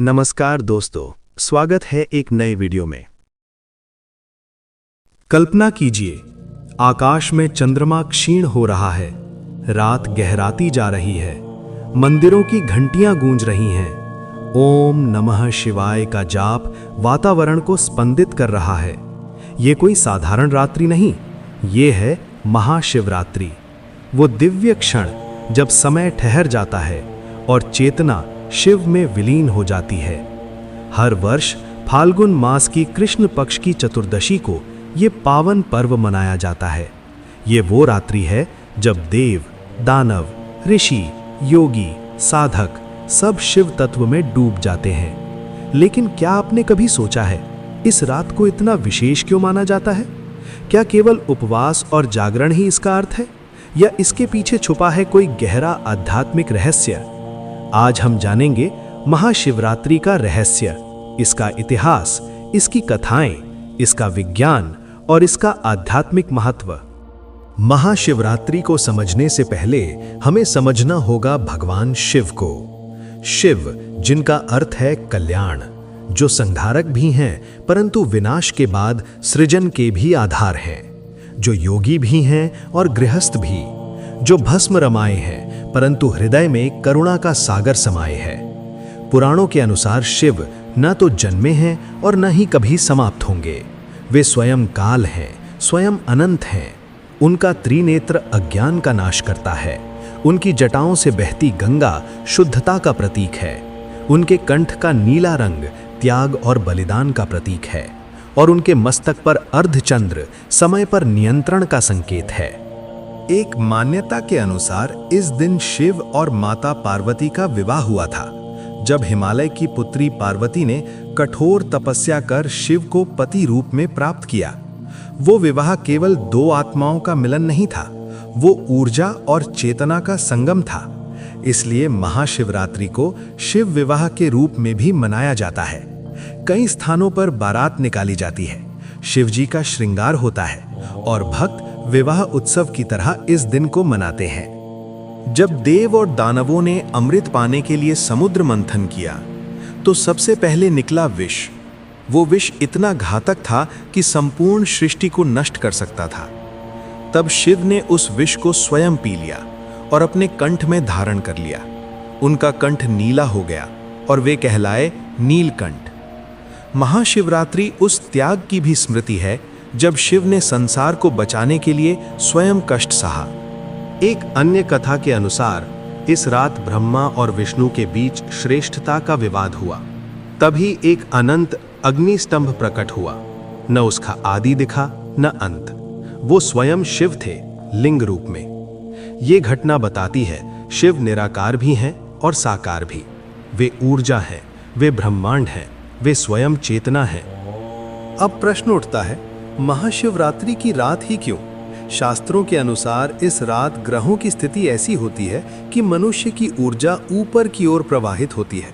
नमस्कार दोस्तों, स्वागत है एक नए वीडियो में। कल्पना कीजिए, आकाश में चंद्रमा क्षीण हो रहा है, रात गहराती जा रही है, मंदिरों की घंटियां गूंज रही हैं, ओम नमः शिवाय का जाप वातावरण को स्पंदित कर रहा है। ये कोई साधारण रात्रि नहीं, ये है महाशिवरात्रि, वो दिव्य क्षण जब समय ठहर जाता है और चेतना शिव में विलीन हो जाती है। हर वर्ष फाल्गुन मास की कृष्ण पक्ष की चतुर्दशी को ये पावन पर्व मनाया जाता है। ये वो रात्रि है जब देव, दानव, ऋषि, योगी, साधक सब शिव तत्व में डूब जाते हैं। लेकिन क्या आपने कभी सोचा है, इस रात को इतना विशेष क्यों माना जाता है? क्या केवल उपवास और जागरण ही इसका अर्थ है, या इसके पीछे छुपा है कोई गहरा आध्यात्मिक रहस्य? आज हम जानेंगे महाशिवरात्रि का रहस्य, इसका इतिहास, इसकी कथाएं, इसका विज्ञान और इसका आध्यात्मिक महत्व। महाशिवरात्रि को समझने से पहले हमें समझना होगा भगवान शिव को। शिव, जिनका अर्थ है कल्याण, जो संहारक भी हैं परंतु विनाश के बाद सृजन के भी आधार हैं, जो योगी भी हैं और गृहस्थ भी, जो भस्म रमाए हैं परंतु हृदय में करुणा का सागर समाये है। पुराणों के अनुसार शिव न तो जन्मे हैं और न ही कभी समाप्त होंगे। वे स्वयं काल हैं, स्वयं अनंत हैं। उनका त्रिनेत्र अज्ञान का नाश करता है। उनकी जटाओं से बहती गंगा शुद्धता का प्रतीक है। उनके कंठ का नीला रंग त्याग और बलिदान का प्रतीक है, और उनके मस्तक पर अर्धचंद्र समय पर नियंत्रण का संकेत है। एक मान्यता के अनुसार इस दिन शिव और माता पार्वती का विवाह हुआ था। जब हिमालय की पुत्री पार्वती ने कठोर तपस्या कर शिव को पति रूप में प्राप्त किया। वो विवाह केवल दो आत्माओं का मिलन नहीं था, वो ऊर्जा और चेतना का संगम था। इसलिए महाशिवरात्रि को शिव विवाह के रूप में भी मनाया जाता है। कई स्थानों पर बारात निकाली जाती है, शिवजी का श्रृंगार होता है और भक्त विवाह उत्सव की तरह इस दिन को मनाते हैं। जब देव और दानवों ने अमृत पाने के लिए समुद्र मंथन किया तो सबसे पहले निकला विष। वो विष इतना घातक था कि संपूर्ण सृष्टि को नष्ट कर सकता था। तब शिव ने उस विष को स्वयं पी लिया और अपने कंठ में धारण कर लिया। उनका कंठ नीला हो गया और वे कहलाए नीलकंठ। महाशिवरात्रि उस त्याग की भी स्मृति है जब शिव ने संसार को बचाने के लिए स्वयं कष्ट सहा। एक अन्य कथा के अनुसार इस रात ब्रह्मा और विष्णु के बीच श्रेष्ठता का विवाद हुआ। तभी एक अनंत अग्नि स्तंभ प्रकट हुआ। न उसका आदि दिखा न अंत। वो स्वयं शिव थे, लिंग रूप में। ये घटना बताती है शिव निराकार भी हैं और साकार भी। वे ऊर्जा हैं, वे ब्रह्मांड हैं, वे स्वयं चेतना हैं। अब प्रश्न उठता है, महाशिवरात्रि की रात ही क्यों? शास्त्रों के अनुसार इस रात ग्रहों की स्थिति ऐसी होती है कि मनुष्य की ऊर्जा ऊपर की ओर प्रवाहित होती है।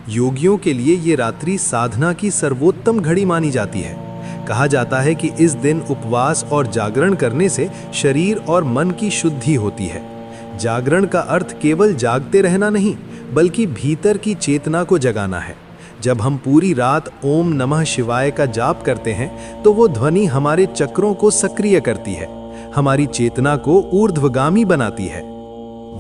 योगियों के लिए ये रात्रि साधना की सर्वोत्तम घड़ी मानी जाती है। कहा जाता है कि इस दिन उपवास और जागरण करने से शरीर और मन की शुद्धि होती है। जागरण का अर्थ केवल जागते रहना नहीं, बल्कि भीतर की चेतना को जगाना है। जब हम पूरी रात ओम नमः शिवाय का जाप करते हैं तो वो ध्वनि हमारे चक्रों को सक्रिय करती है, हमारी चेतना को ऊर्ध्वगामी बनाती है।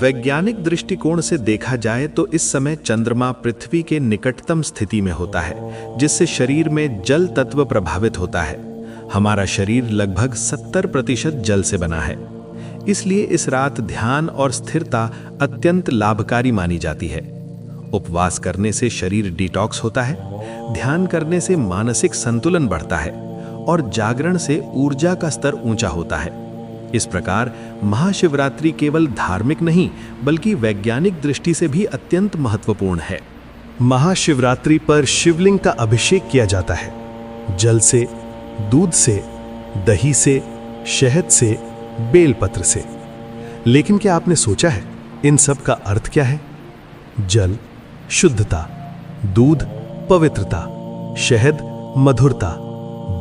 वैज्ञानिक दृष्टिकोण से देखा जाए तो इस समय चंद्रमा पृथ्वी के निकटतम स्थिति में होता है, जिससे शरीर में जल तत्व प्रभावित होता है। हमारा शरीर लगभग 70% जल से बना है। इसलिए इस रात ध्यान और स्थिरता अत्यंत लाभकारी मानी जाती है। उपवास करने से शरीर डिटॉक्स होता है, ध्यान करने से मानसिक संतुलन बढ़ता है और जागरण से ऊर्जा का स्तर ऊंचा होता है। इस प्रकार महाशिवरात्रि केवल धार्मिक नहीं बल्कि वैज्ञानिक दृष्टि से भी अत्यंत महत्वपूर्ण है। महाशिवरात्रि पर शिवलिंग का अभिषेक किया जाता है, जल से, दूध से, दही से, शहद से, बेलपत्र से। लेकिन क्या आपने सोचा है इन सब का अर्थ क्या है? जल शुद्धता, दूध पवित्रता, शहद मधुरता,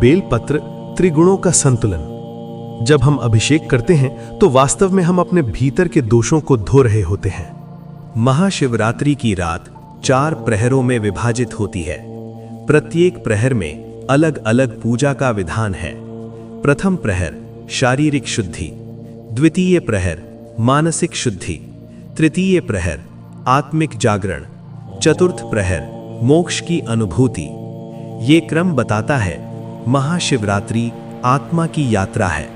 बेलपत्र त्रिगुणों का संतुलन। जब हम अभिषेक करते हैं तो वास्तव में हम अपने भीतर के दोषों को धो रहे होते हैं। महाशिवरात्रि की रात 4 प्रहरों में विभाजित होती है। प्रत्येक प्रहर में अलग अलग पूजा का विधान है। प्रथम प्रहर शारीरिक शुद्धि, द्वितीय प्रहर मानसिक शुद्धि, तृतीय प्रहर आत्मिक जागरण, चतुर्थ प्रहर मोक्ष की अनुभूति। ये क्रम बताता है महाशिवरात्रि आत्मा की यात्रा है।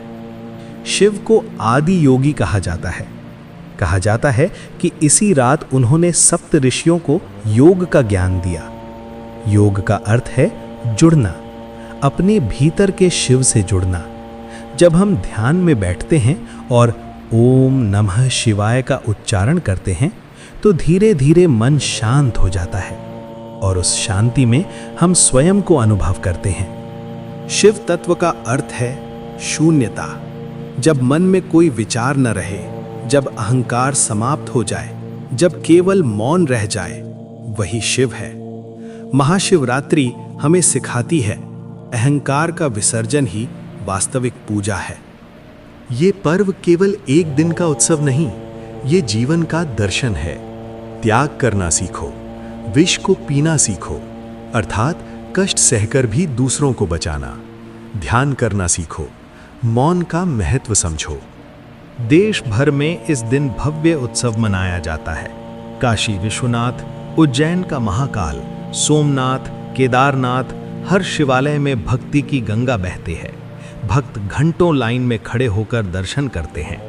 शिव को आदि योगी कहा जाता है। कहा जाता है कि इसी रात उन्होंने सप्त ऋषियों को योग का ज्ञान दिया। योग का अर्थ है जुड़ना, अपने भीतर के शिव से जुड़ना। जब हम ध्यान में बैठते हैं और ओम नमः शिवाय का उच्चारण करते हैं तो धीरे धीरे मन शांत हो जाता है और उस शांति में हम स्वयं को अनुभव करते हैं। शिव तत्व का अर्थ है शून्यता। जब मन में कोई विचार न रहे, जब अहंकार समाप्त हो जाए, जब केवल मौन रह जाए, वही शिव है। महाशिवरात्रि हमें सिखाती है अहंकार का विसर्जन ही वास्तविक पूजा है। ये पर्व केवल एक दिन का उत्सव नहीं, ये जीवन का दर्शन है। त्याग करना सीखो, विष को पीना सीखो, अर्थात कष्ट सहकर भी दूसरों को बचाना। ध्यान करना सीखो, मौन का महत्व समझो। देश भर में इस दिन भव्य उत्सव मनाया जाता है। काशी विश्वनाथ, उज्जैन का महाकाल, सोमनाथ, केदारनाथ, हर शिवालय में भक्ति की गंगा बहती है। भक्त घंटों लाइन में खड़े होकर दर्शन करते हैं।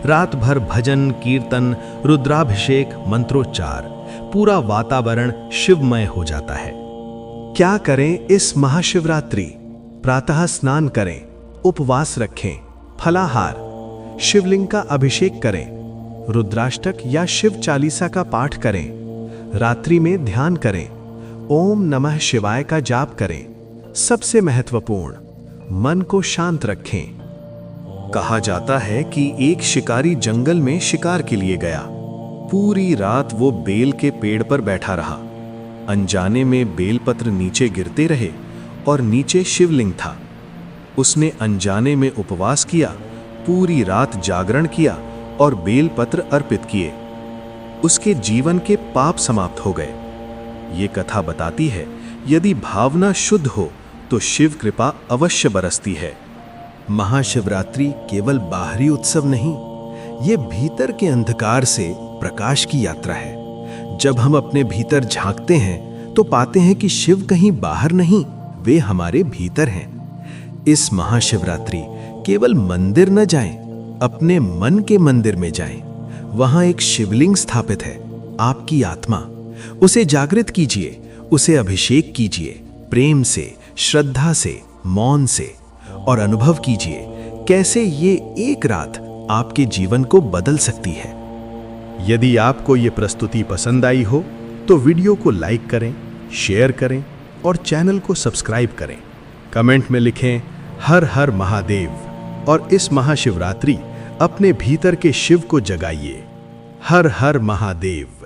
रात भर भजन कीर्तन, रुद्राभिषेक, मंत्रोच्चार, पूरा वातावरण शिवमय हो जाता है। क्या करें इस महाशिवरात्रि? प्रातः स्नान करें, उपवास रखें, फलाहार, शिवलिंग का अभिषेक करें, रुद्राष्टक या शिव चालीसा का पाठ करें, रात्रि में ध्यान करें, ओम नमः शिवाय का जाप करें। सबसे महत्वपूर्ण, मन को शांत रखें। कहा जाता है कि एक शिकारी जंगल में शिकार के लिए गया। पूरी रात वो बेल के पेड़ पर बैठा रहा। अनजाने में बेलपत्र नीचे गिरते रहे और नीचे शिवलिंग था। उसने अनजाने में उपवास किया, पूरी रात जागरण किया और बेलपत्र अर्पित किए। उसके जीवन के पाप समाप्त हो गए। ये कथा बताती है यदि भावना शुद्ध हो तो शिव कृपा अवश्य बरसती है। महाशिवरात्रि केवल बाहरी उत्सव नहीं, ये भीतर के अंधकार से प्रकाश की यात्रा है। जब हम अपने भीतर झांकते हैं तो पाते हैं कि शिव कहीं बाहर नहीं, वे हमारे भीतर हैं। इस महाशिवरात्रि केवल मंदिर न जाएं, अपने मन के मंदिर में जाएं। वहां एक शिवलिंग स्थापित है, आपकी आत्मा। उसे जागृत कीजिए, उसे अभिषेक कीजिए, प्रेम से, श्रद्धा से, मौन से, और अनुभव कीजिए कैसे ये एक रात आपके जीवन को बदल सकती है। यदि आपको ये प्रस्तुति पसंद आई हो तो वीडियो को लाइक करें, शेयर करें और चैनल को सब्सक्राइब करें। कमेंट में लिखें हर हर महादेव और इस महाशिवरात्रि अपने भीतर के शिव को जगाइए। हर हर महादेव।